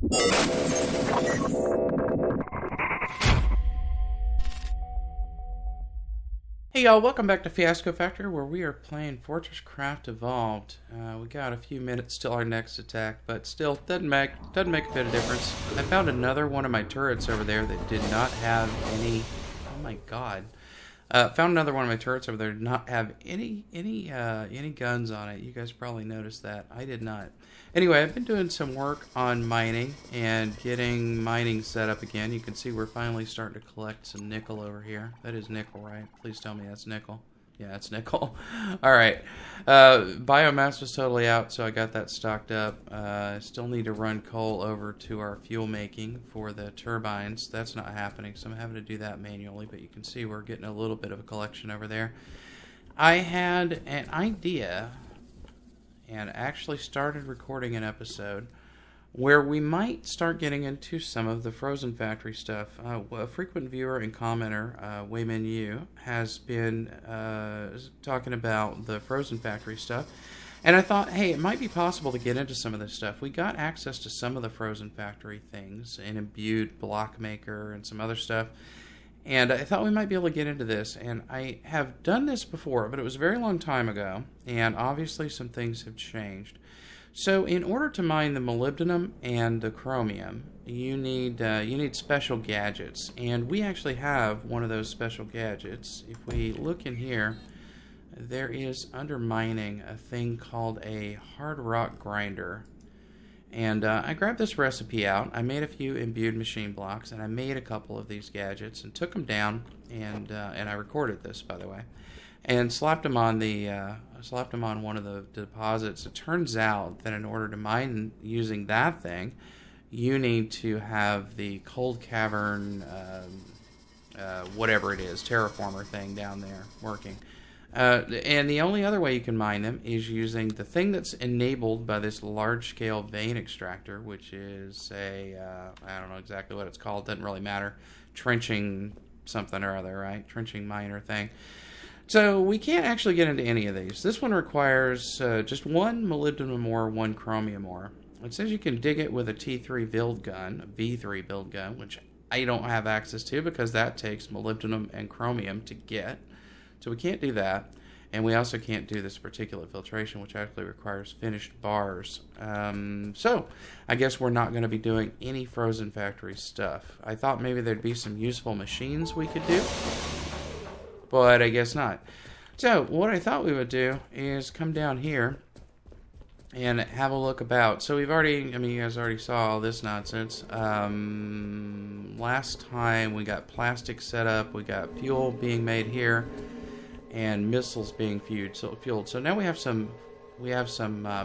Hey y'all, welcome back to Fiasco Factor, where we are playing FortressCraft Evolved. We got a few minutes till our next attack, but still doesn't make a bit of difference. I found another one of my turrets over there that did not have any. Oh my god! Found another one of my turrets over there that did not have any guns on it. You guys probably noticed that. I did not. Anyway, I've been doing some work on mining and getting mining set up again. You can see we're finally starting to collect some nickel over here. That is nickel, right? Please tell me that's nickel. Yeah, it's nickel. Alright. Biomass was totally out, so I got that stocked up. I still need to run coal over to our fuel making for the turbines. That's not happening, so I'm having to do that manually, but you can see we're getting a little bit of a collection over there. I had an idea and actually started recording an episode where we might start getting into some of the Frozen Factory stuff. A frequent viewer and commenter, Wayman Yu, has been talking about the Frozen Factory stuff, and I thought, hey, it might be possible to get into some of this stuff. We got access to some of the Frozen Factory things, an imbued block maker and some other stuff, and I thought we might be able to get into this. And I have done this before, but it was a very long time ago, and obviously some things have changed. So in order to mine the molybdenum and the chromium, you need special gadgets, and we actually have one of those special gadgets. If we look in here, there is, under mining, a thing called a hard rock grinder. And I grabbed this recipe out. I made a few imbued machine blocks, and I made a couple of these gadgets and took them down, and I recorded this, by the way, and slapped them on one of the deposits. It turns out that in order to mine using that thing, you need to have the cold cavern, whatever it is, terraformer thing down there working. And the only other way you can mine them is using the thing that's enabled by this large-scale vein extractor, which is I don't know exactly what it's called, doesn't really matter, trenching something or other, right? Trenching miner thing. So we can't actually get into any of these. This one requires just one molybdenum ore, one chromium ore. It says you can dig it with a T3 build gun, a V3 build gun, which I don't have access to because that takes molybdenum and chromium to get. So we can't do that. And we also can't do this particulate filtration, which actually requires finished bars. So I guess we're not going to be doing any Frozen Factory stuff. I thought maybe there'd be some useful machines we could do, but I guess not. So what I thought we would do is come down here and have a look about. So we've already, you guys already saw all this nonsense. Last time we got plastic set up, we got fuel being made here, and missiles being fueled. So now we have some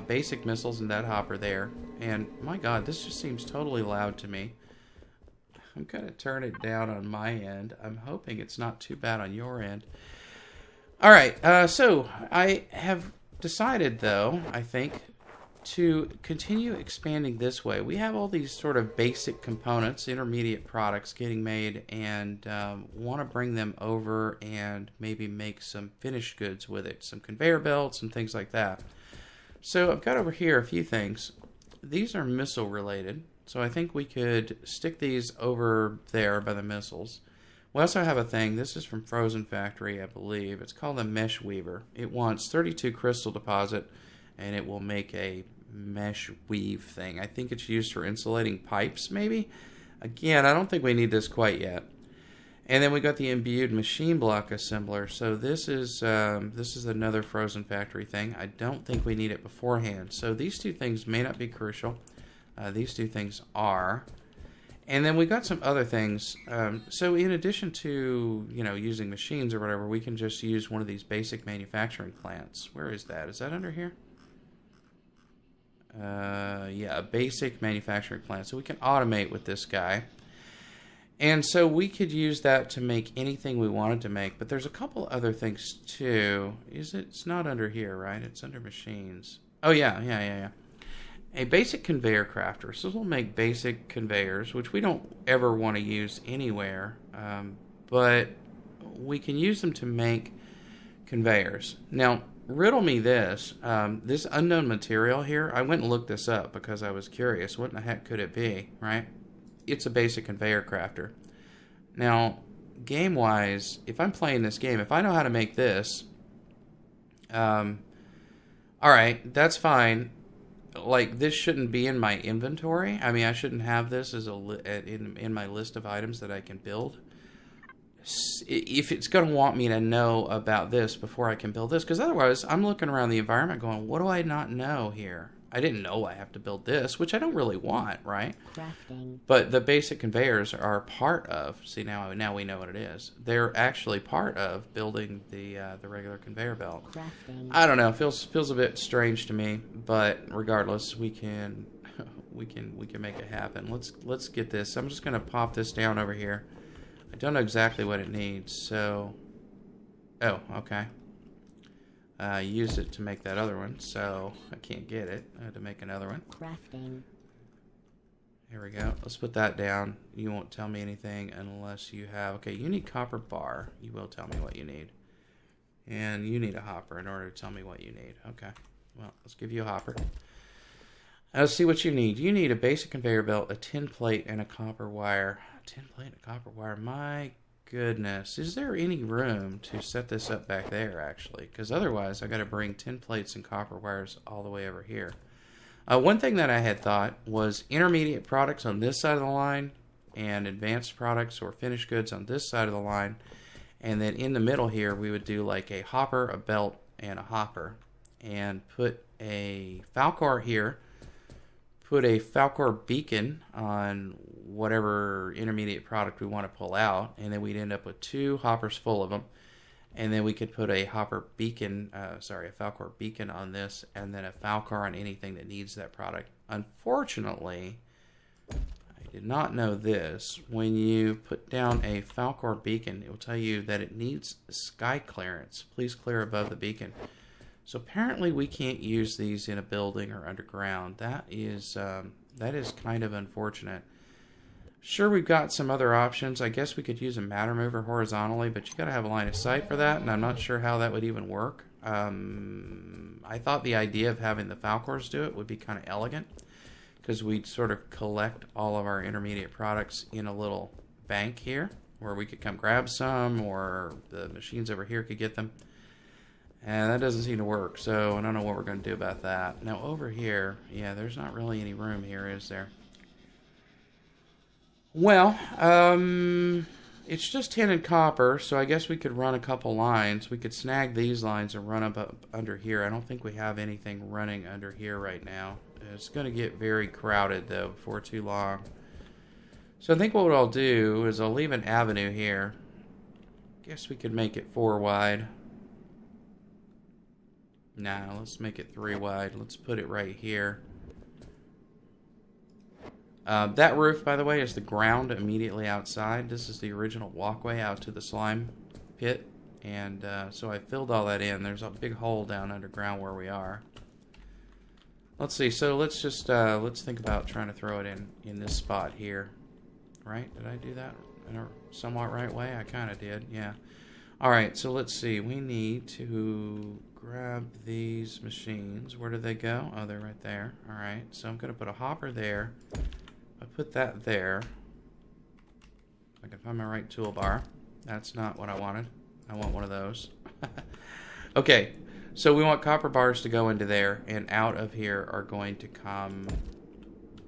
basic missiles in that hopper there. And my God, this just seems totally loud to me. I'm going to turn it down on my end. I'm hoping it's not too bad on your end. All right, so I have decided, though, I think, to continue expanding this way. We have all these sort of basic components, intermediate products getting made, and want to bring them over and maybe make some finished goods with it, some conveyor belts and things like that. So I've got over here a few things. These are missile related. So I think we could stick these over there by the missiles. We also have a thing, this is from Frozen Factory, I believe. It's called a mesh weaver. It wants 32 crystal deposit, and it will make a mesh weave thing. I think it's used for insulating pipes, maybe? Again, I don't think we need this quite yet. And then we got the imbued machine block assembler. So this is another Frozen Factory thing. I don't think we need it beforehand. So these two things may not be crucial. These two things are. And then we got some other things. So in addition to, using machines or whatever, we can just use one of these basic manufacturing plants. Where is that? Is that under here? Yeah, a basic manufacturing plant. So we can automate with this guy. And so we could use that to make anything we wanted to make. But there's a couple other things too. It's not under here, right? It's under machines. Oh, yeah. A basic conveyor crafter. So we'll make basic conveyors, which we don't ever want to use anywhere, but we can use them to make conveyors. Now, riddle me this. This unknown material here, I went and looked this up because I was curious. What in the heck could it be, right? It's a basic conveyor crafter. Now, game-wise, if I'm playing this game, if I know how to make this, alright, that's fine. Like, this shouldn't be in my inventory. I mean, I shouldn't have this as in my list of items that I can build. If it's going to want me to know about this before I can build this, because otherwise I'm looking around the environment going, what do I not know here? I didn't know I have to build this, which I don't really want, right? Crafting. But the basic conveyors are part of, see, now we know what it is. They're actually part of building the regular conveyor belt. Crafting. I don't know, feels a bit strange to me, but regardless, we can make it happen. Let's get this. I'm just going to pop this down over here. I don't know exactly what it needs, so... Oh, okay. Used it to make that other one, so I can't get it. I had to make another one. Crafting. Here we go. Let's put that down. You won't tell me anything unless you have... Okay, you need copper bar. You will tell me what you need. And you need a hopper in order to tell me what you need. Okay. Well, let's give you a hopper. Let's see what you need. You need a basic conveyor belt, a tin plate, and a copper wire. A tin plate and a copper wire. My goodness. Is there any room to set this up back there, actually? Because otherwise, I got to bring tin plates and copper wires all the way over here. One thing that I had thought was intermediate products on this side of the line and advanced products or finished goods on this side of the line. And then in the middle here, we would do like a hopper, a belt, and a hopper. And put a Falcor here. Put a Falcor beacon on whatever intermediate product we want to pull out. And then we'd end up with 2 hoppers full of them. And then we could put a hopper beacon, a Falcor beacon on this, and then a Falcor on anything that needs that product. Unfortunately, I did not know this. When you put down a Falcor beacon, it will tell you that it needs sky clearance. Please clear above the beacon. So apparently we can't use these in a building or underground. That is kind of unfortunate. Sure, we've got some other options. I guess we could use a matter mover horizontally, but you got to have a line of sight for that, and I'm not sure how that would even work. I thought the idea of having the Falcors do it would be kind of elegant, because we'd sort of collect all of our intermediate products in a little bank here, where we could come grab some, or the machines over here could get them. And that doesn't seem to work, so I don't know what we're going to do about that. Now over here, yeah, there's not really any room here, is there? Well, it's just tin and copper, so I guess we could run a couple lines. We could snag these lines and run up under here. I don't think we have anything running under here right now. It's going to get very crowded, though, before too long. So I think what I'll do is I'll leave an avenue here. Guess we could make it 4 wide. Nah, let's make it 3 wide. Let's put it right here. That roof, by the way, is the ground immediately outside. This is the original walkway out to the slime pit. And so I filled all that in. There's a big hole down underground where we are. Let's see. So let's just let's think about trying to throw it in this spot here. Right? Did I do that in a somewhat right way? I kind of did. Yeah. All right. So let's see. We need to grab these machines. Where do they go? Oh, they're right there. All right. So I'm going to put a hopper there. I put that there. I can find my right toolbar. That's not what I wanted. I want one of those. Okay, so we want copper bars to go into there, and out of here are going to come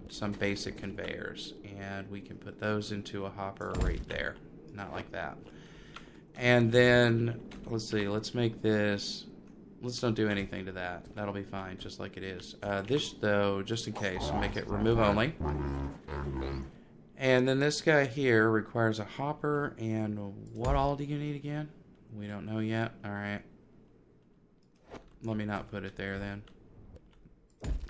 some basic conveyors, and we can put those into a hopper right there. Not like that. And then, let's see, let's make this... Let's don't do anything to that. That'll be fine, just like it is. This, though, just in case, we'll make it remove only. And then this guy here requires a hopper, and what all do you need again? We don't know yet. All right. Let me not put it there, then.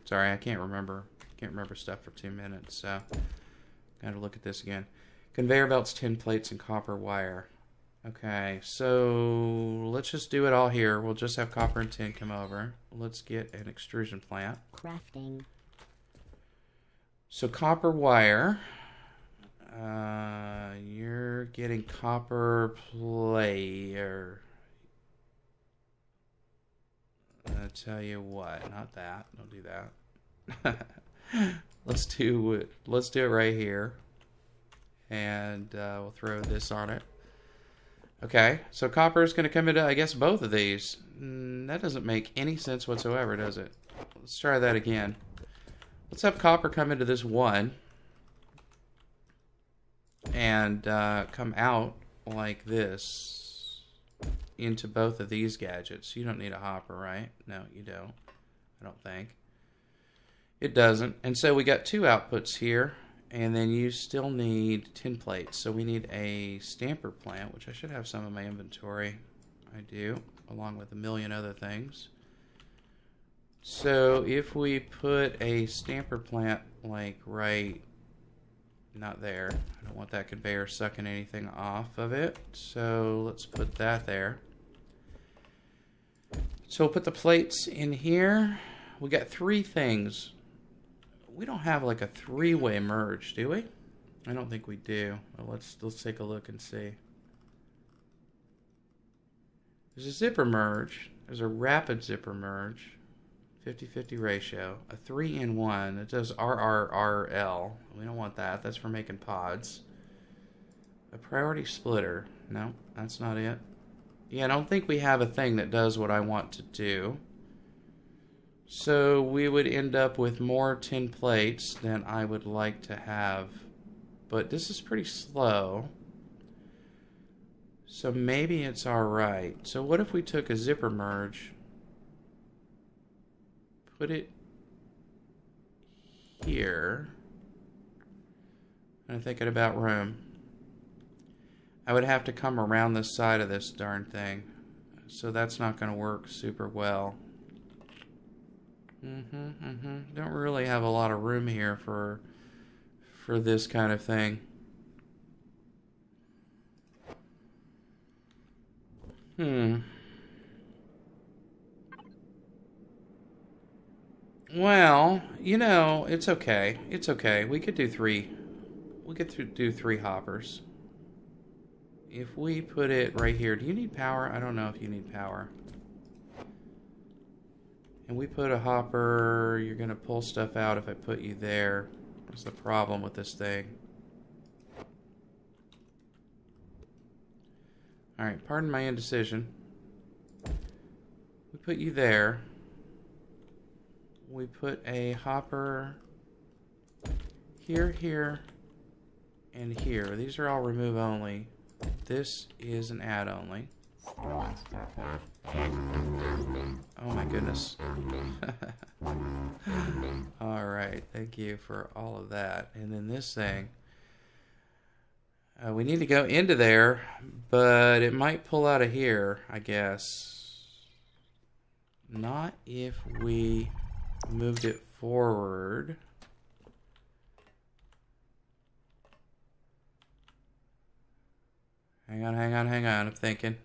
Sorry, I can't remember. Can't remember stuff for 2 minutes, so... Gotta look at this again. Conveyor belts, tin plates, and copper wire. Okay, so let's just do it all here. We'll just have copper and tin come over. Let's get an extrusion plant. Crafting. So copper wire. You're getting copper plate. I'll tell you what, not that. Don't do that. let's do it right here, and we'll throw this on it. Okay, so copper is going to come into, I guess, both of these. That doesn't make any sense whatsoever, does it? Let's try that again. Let's have copper come into this one and come out like this into both of these gadgets. You don't need a hopper, right? No, you don't. I don't think. It doesn't. And so we got two outputs here, and then you still need tin plates. So we need a stamper plant, which I should have some in my inventory. I do, along with a million other things. So if we put a stamper plant like right, not there. I don't want that conveyor sucking anything off of it. So let's put that there. So we'll put the plates in here. We got three things. We don't have like a three-way merge, do we? I don't think we do. Well, let's take a look and see. There's a zipper merge. There's a rapid zipper merge. 50-50 ratio. A 3-in-1 that does RRRL. We don't want that. That's for making pods. A priority splitter. No, that's not it. Yeah, I don't think we have a thing that does what I want to do. So we would end up with more tin plates than I would like to have. But this is pretty slow. So maybe it's alright. So what if we took a zipper merge, put it here. I'm thinking about room. I would have to come around the side of this darn thing. So that's not going to work super well. Don't really have a lot of room here for this kind of thing. Well, you know, it's okay. It's okay. We could do three. We could do three hoppers. If we put it right here, do you need power? I don't know if you need power. And we put a hopper, you're going to pull stuff out if I put you there. What's the problem with this thing? Alright, pardon my indecision. We put you there. We put a hopper here, here, and here. These are all remove only. This is an add only. Oh my goodness. Alright, thank you for all of that. And then this thing, we need to go into there, but it might pull out of here, I guess. Not if we moved it forward. Hang on. I'm thinking.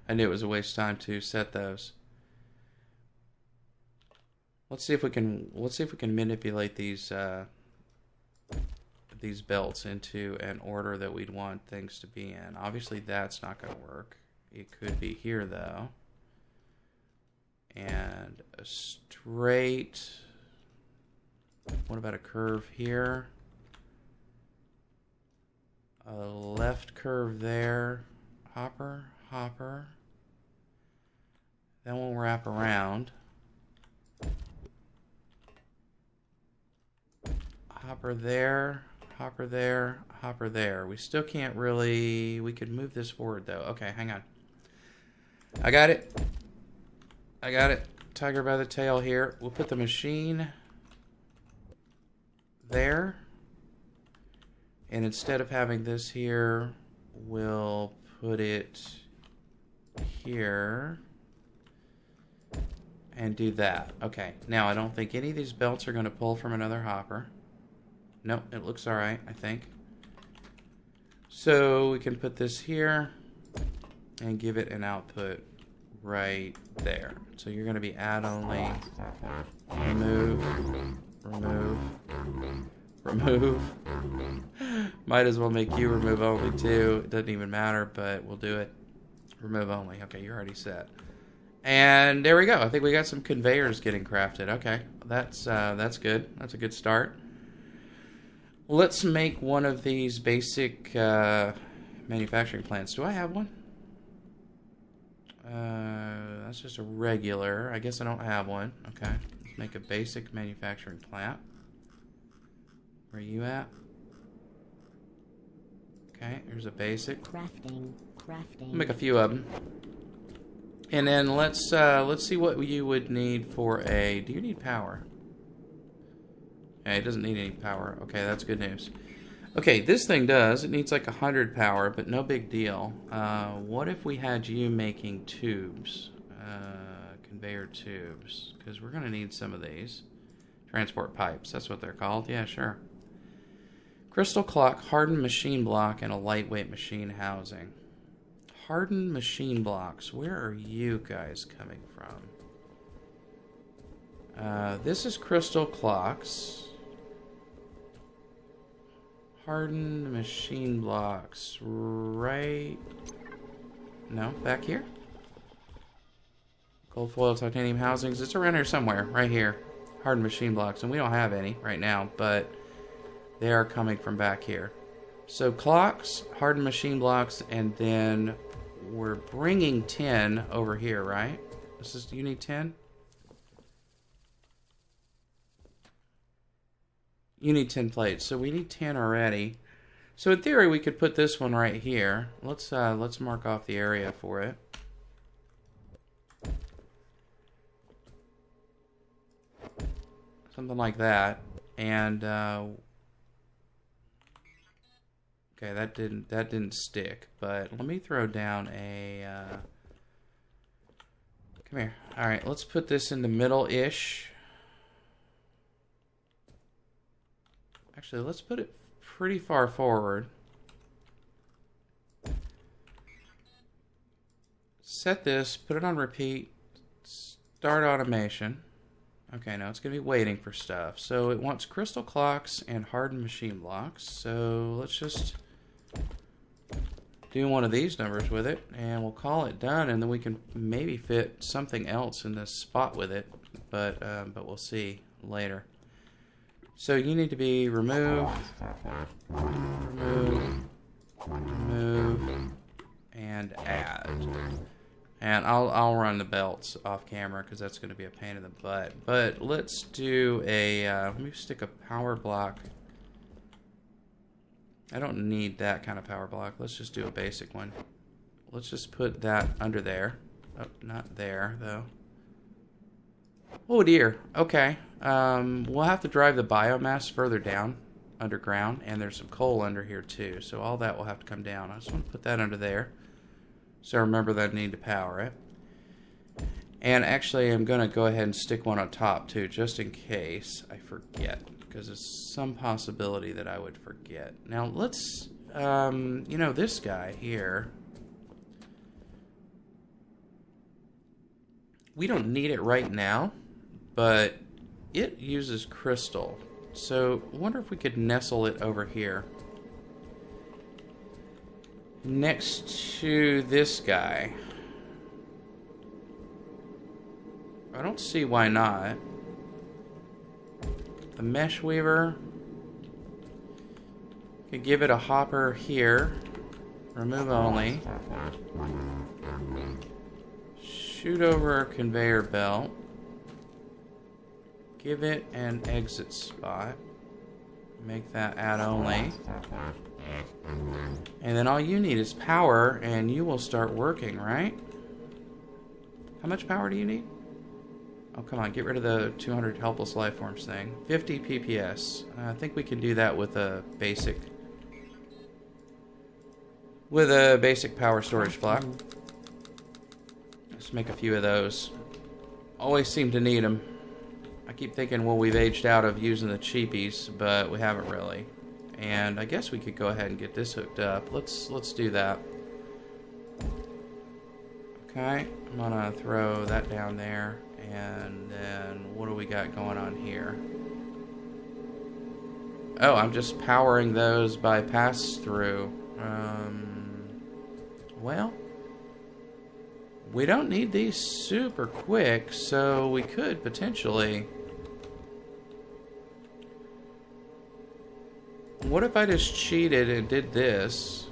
I knew it was a waste of time to set those. Let's see if we can manipulate these belts into an order that we'd want things to be in. Obviously that's not going to work. It could be here though. And a straight. What about a curve here? A left curve there. Hopper. Then we'll wrap around. Hopper there. We still can't really... We could move this forward though. Okay, hang on. I got it. Tiger by the tail here. We'll put the machine there, and instead of having this here, we'll put it here and do that. Okay, now I don't think any of these belts are going to pull from another hopper. Nope, it looks alright, I think. So we can put this here and give it an output right there. So you're going to be add only, remove, remove. Might as well make you remove only too. It doesn't even matter, but we'll do it. Remove only. Okay, you're already set. And there we go. I think we got some conveyors getting crafted. Okay, that's good. That's a good start. Let's make one of these basic manufacturing plants. Do I have one? That's just a regular. I guess I don't have one. Okay, let's make a basic manufacturing plant. Where are you at? Okay, here's a basic. Crafting. I'll make a few of them. And then let's see what you would need for a... Do you need power? Okay, it doesn't need any power. Okay, that's good news. Okay, this thing does. It needs like 100 power, but no big deal. What if we had you making tubes? Conveyor tubes. Because we're going to need some of these. Transport pipes, that's what they're called. Yeah, sure. Crystal clock, hardened machine block, and a lightweight machine housing. Hardened machine blocks. Where are you guys coming from? This is crystal clocks. Hardened machine blocks. Right... No, back here? Gold foil titanium housings. It's around here somewhere. Right here. Hardened machine blocks. And we don't have any right now, but they are coming from back here. So clocks, hardened machine blocks, and then we're bringing 10 over here, right? This is, you need 10? You need 10 plates, so we need 10 already. So in theory, we could put this one right here. Let's mark off the area for it. Something like that, and okay, that didn't stick. But let me throw down a. Come here. All right, let's put this in the middle-ish. Actually, let's put it pretty far forward. Set this, put it on repeat, start automation. Okay, now it's going to be waiting for stuff. So it wants crystal clocks and hardened machine blocks. So let's just do one of these numbers with it, and we'll call it done, and then we can maybe fit something else in this spot with it, but we'll see later. So you need to be remove, and add. And I'll run the belts off camera because that's going to be a pain in the butt. But let's do a, let me stick a power block. I don't need that kind of power block. Let's just do a basic one. Let's just put that under there. Oh, not there, though. Oh dear. Okay. We'll have to drive the biomass further down underground, and there's some coal under here too. So all that will have to come down. I just want to put that under there. So remember that I need to power it. And actually, I'm going to go ahead and stick one on top too, just in case I forget, because there's some possibility that I would forget. Now let's, you know, this guy here, we don't need it right now, but it uses crystal. So I wonder if we could nestle it over here, next to this guy. I don't see why not. The mesh weaver. Could give it a hopper here. Remove only. Shoot over a conveyor belt. Give it an exit spot. Make that add only. And then all you need is power, and you will start working, right? How much power do you need? Oh, come on, get rid of the 200 helpless life forms thing. 50 PPS. I think we can do that with a basic power storage block. Let's make a few of those. Always seem to need them. I keep thinking, well, we've aged out of using the cheapies, but we haven't really. And I guess we could go ahead and get this hooked up. Let's do that. Okay, I'm gonna throw that down there, and then what do we got going on here? Oh, I'm just powering those by pass-through. Well, we don't need these super quick, so we could potentially... What if I just cheated and did this?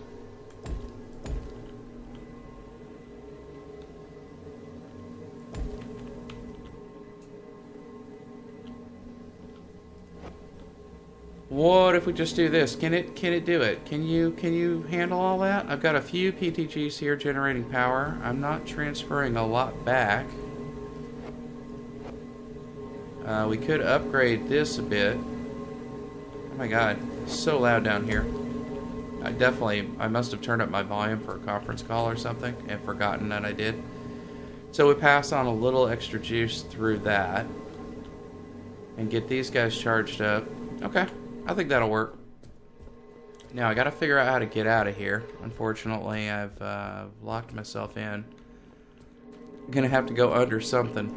What if we just do this? Can it do it? Can you handle all that? I've got a few PTGs here generating power. I'm not transferring a lot back. We could upgrade this a bit. Oh my god, it's so loud down here. I must have turned up my volume for a conference call or something and forgotten that I did. So we pass on a little extra juice through that and get these guys charged up. Okay. I think that'll work. Now, I gotta figure out how to get out of here. Unfortunately, I've locked myself in. I'm gonna have to go under something.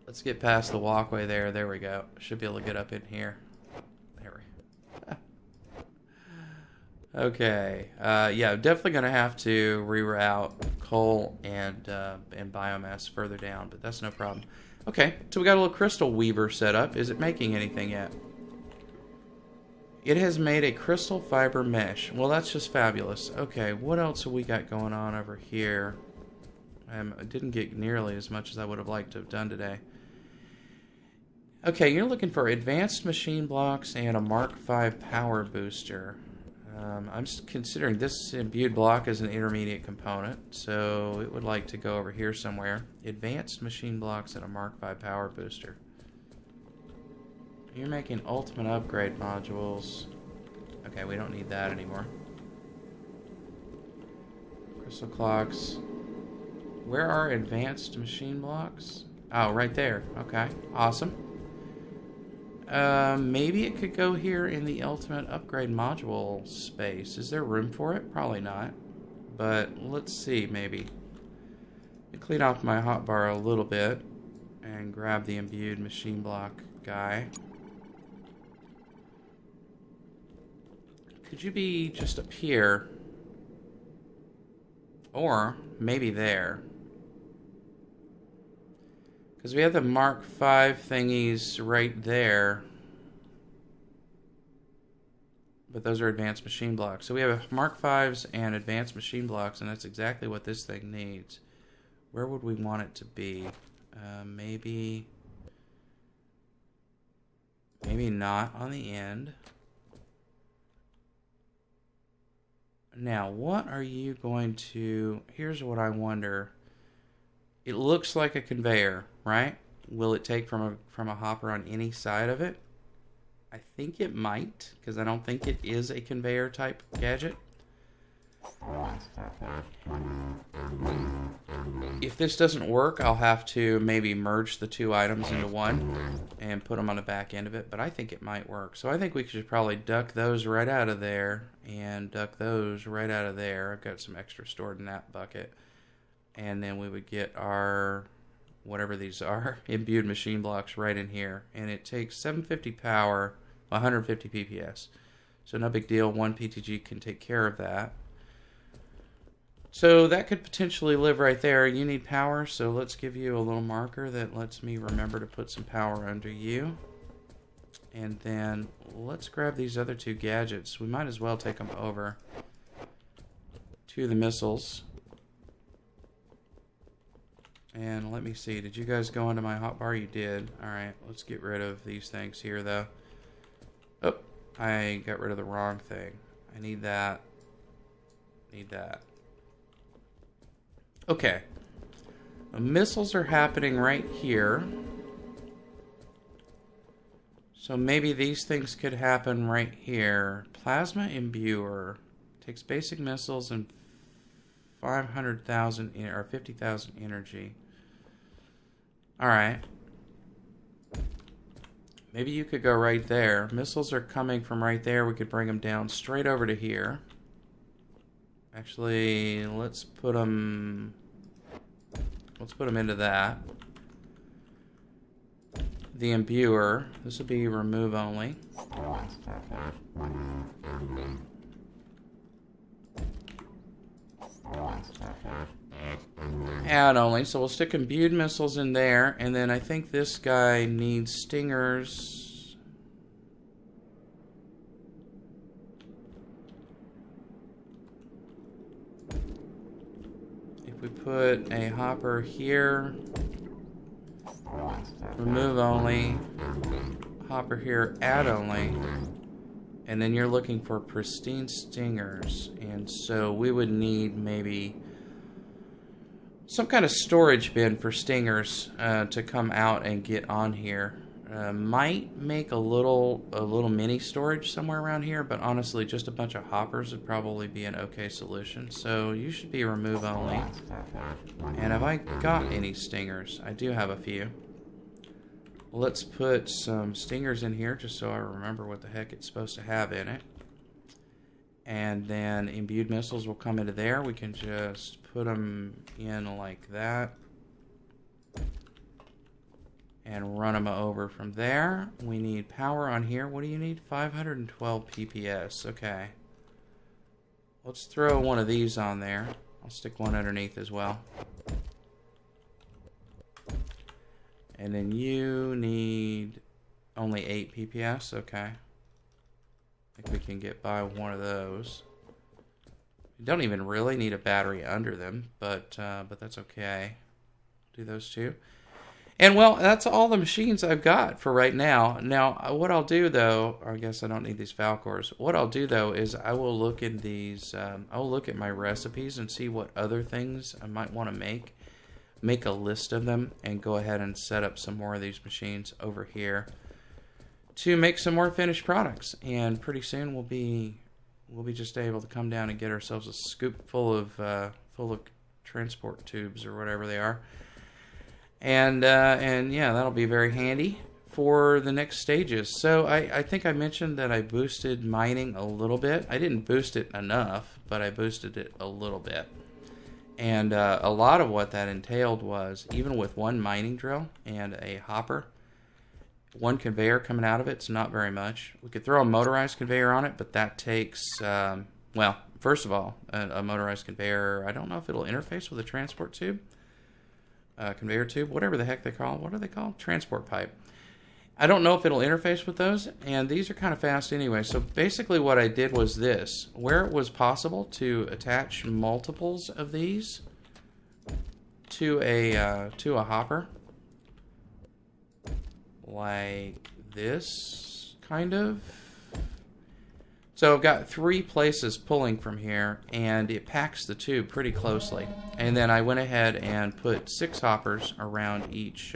Let's get past the walkway there. There we go. Should be able to get up in here. There we go. Okay. Yeah, definitely gonna have to reroute coal and biomass further down, but that's no problem. Okay, so we got a little crystal weaver set up. Is it making anything yet? It has made a crystal fiber mesh. Well, that's just fabulous. Okay, what else have we got going on over here? I didn't get nearly as much as I would have liked to have done today. Okay, you're looking for advanced machine blocks and a Mark V power booster. I'm considering this imbued block as an intermediate component, so it would like to go over here somewhere. Advanced machine blocks and a Mark V power booster. You're making ultimate upgrade modules. Okay, we don't need that anymore. Crystal clocks. Where are advanced machine blocks? Oh, right there. Okay, awesome. Maybe it could go here in the ultimate upgrade module space. Is there room for it? Probably not. But let's see, maybe. Let me clean off my hotbar a little bit and grab the imbued machine block guy. Could you be just up here? Or maybe there. Because we have the Mark V thingies right there. But those are advanced machine blocks. So we have Mark Vs and advanced machine blocks, and that's exactly what this thing needs. Where would we want it to be? Maybe not on the end. Now, what are you going to... Here's what I wonder. It looks like a conveyor, right? Will it take from a hopper on any side of it? I think it might, because I don't think it is a conveyor type gadget. If this doesn't work, I'll have to maybe merge the two items into one and put them on the back end of it, but I think it might work. So I think we should probably duck those right out of there and duck those right out of there. I've got some extra stored in that bucket. And then we would get our, whatever these are, imbued machine blocks right in here. And it takes 750 power, 150 PPS. So no big deal, one PTG can take care of that. So that could potentially live right there. You need power, so let's give you a little marker that lets me remember to put some power under you. And then let's grab these other two gadgets. We might as well take them over to the missiles. And let me see, did you guys go into my hotbar? You did. Alright, let's get rid of these things here, though. Oh, I got rid of the wrong thing. I need that. Need that. Okay. The missiles are happening right here. So maybe these things could happen right here. Plasma imbuer. Takes basic missiles and 500,000 or 50,000 energy. Alright. Maybe you could go right there. Missiles are coming from right there. We could bring them down straight over to here. Actually, let's put them into that. the imbuer. This will be remove only. Add only. So we'll stick imbued missiles in there, and then I think this guy needs stingers. If we put a hopper here, remove only, hopper here, add only, and then you're looking for pristine stingers, and so we would need maybe some kind of storage bin for stingers to come out and get on here. Might make a little mini storage somewhere around here, but honestly just a bunch of hoppers would probably be an okay solution. So you should be remove only. And have I got any stingers? I do have a few. Let's put some stingers in here just so I remember what the heck it's supposed to have in it. And then imbued missiles will come into there. We can just put them in like that and run them over from there. We need power on here. What do you need? 512 PPS. Okay. Let's throw one of these on there. I'll stick one underneath as well. And then you need only 8 PPS. Okay. I think we can get by one of those. You don't even really need a battery under them, but that's okay. Do those two. And well, that's all the machines I've got for right now. Now, what I'll do though, or I guess I don't need these Falcors. What I'll do though is I will look in these. I'll look at my recipes and see what other things I might want to make. Make a list of them and go ahead and set up some more of these machines over here to make some more finished products. And pretty soon we'll be just able to come down and get ourselves a scoop full of transport tubes or whatever they are. And yeah, that'll be very handy for the next stages. So I think I mentioned that I boosted mining a little bit. I didn't boost it enough, but I boosted it a little bit. And a lot of what that entailed was, even with one mining drill and a hopper, one conveyor coming out of it's not very much. We could throw a motorized conveyor on it, but that takes, well, first of all, a motorized conveyor, I don't know if it'll interface with a transport tube. Conveyor tube, whatever the heck they call it. What are they called? Transport pipe. I don't know if it'll interface with those, and these are kind of fast anyway. So basically what I did was this. Where it was possible to attach multiples of these to a hopper, like this, kind of. So I've got 3 places pulling from here, and it packs the tube pretty closely. And then I went ahead and put 6 hoppers around each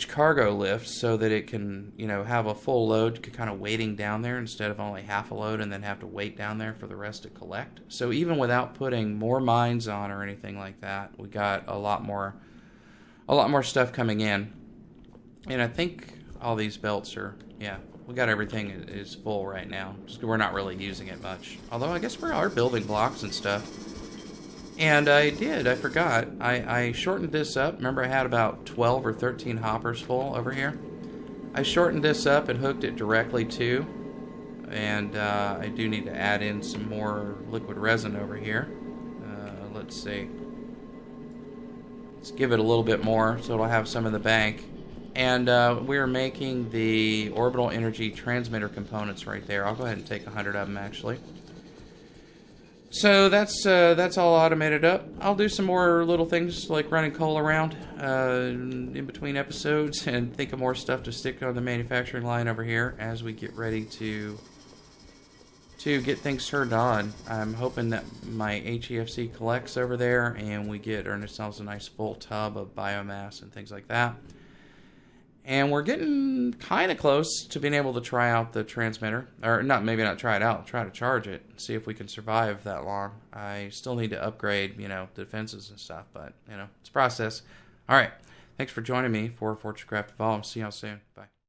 cargo lift, so that it can, you know, have a full load kind of waiting down there instead of only half a load and then have to wait down there for the rest to collect. So even without putting more mines on or anything like that, we got a lot more stuff coming in. And I think all these belts are, yeah, we got everything is full right now. Just we're not really using it much. Although I guess we are building blocks and stuff. And I forgot. I shortened this up. Remember I had about 12 or 13 hoppers full over here? I shortened this up and hooked it directly to. And I do need to add in some more liquid resin over here. Let's see. Let's give it a little bit more so it'll have some in the bank. And we're making the orbital energy transmitter components right there. I'll go ahead and take 100 of them actually. So that's all automated up. I'll do some more little things like running coal around in between episodes and think of more stuff to stick on the manufacturing line over here as we get ready to get things turned on. I'm hoping that my HEFC collects over there and we earn ourselves a nice full tub of biomass and things like that. And we're getting kind of close to being able to try out the transmitter. Or maybe not try it out, try to charge it. See if we can survive that long. I still need to upgrade, you know, defenses and stuff. But, you know, it's a process. All right. Thanks for joining me for FortressCraft Evolved. See y'all soon. Bye.